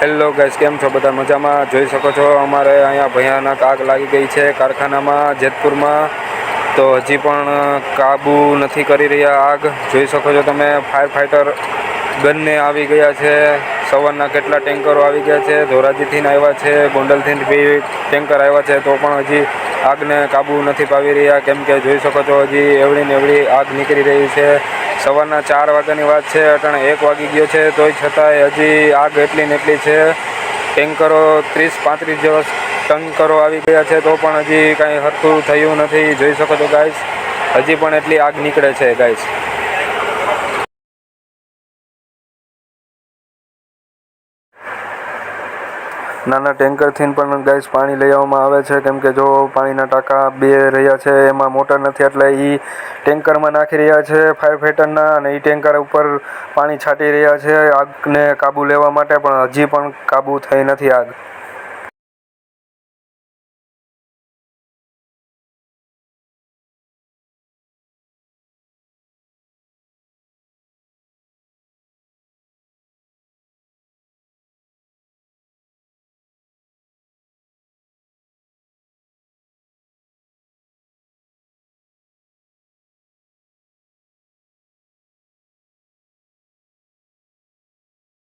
Hello guys, કેમ છો બધા? મજામાં? જોઈ શકો છો અમારે અહીંયા ભયાનક આગ લાગી ગઈ છે કારખાનામાં જેતપુરમાં. તો હજી પણ કાબૂ નથી કરી રહ્યા આગ. જોઈ શકો છો તમે, ફાયર ફાઈટર ગનને આવી ગયા છે. સવારના કેટલા ટેન્કરો આવી ગયા છે. ધોરાજીથી આવ્યા છે, ગોંડલથી બી ટેન્કર આવ્યા છે, તો પણ હજી આગને કાબૂ નથી પાવી રહ્યા. કેમ કે જોઈ શકો છો હજી એવડી ને એવડી આગ નીકળી રહી છે. સવારના 4 વાગ્યાની વાત છે, અટાણે 1 વાગી ગયો છે, તોય છતાંય હજી આગ એટલી ને એટલી છે. ટેન્કરો 30-35 જેવા ટેન્કરો આવી ગયા છે, તો પણ હજી કાંઈ હરખું થયું નથી. જોઈ શકો છો ગાઈસ, હજી પણ એટલી આગ નીકળે છે ગાઈસ. નાના ટેન્કરથી પણ ગાઈસ પાણી લઈ આવવામાં આવે છે. કેમ કે જો પાણીના ટાંકા 2 રહ્યા છે, એમાં મોટર નથી, એટલે એ ટેન્કરમાં નાખી રહ્યા છે ફાયર ફાઈટરના, અને એ ટેન્કર ઉપર પાણી છાંટી રહ્યા છે આગને કાબૂ લેવા માટે. પણ હજી પણ કાબૂ થઈ નથી આગ.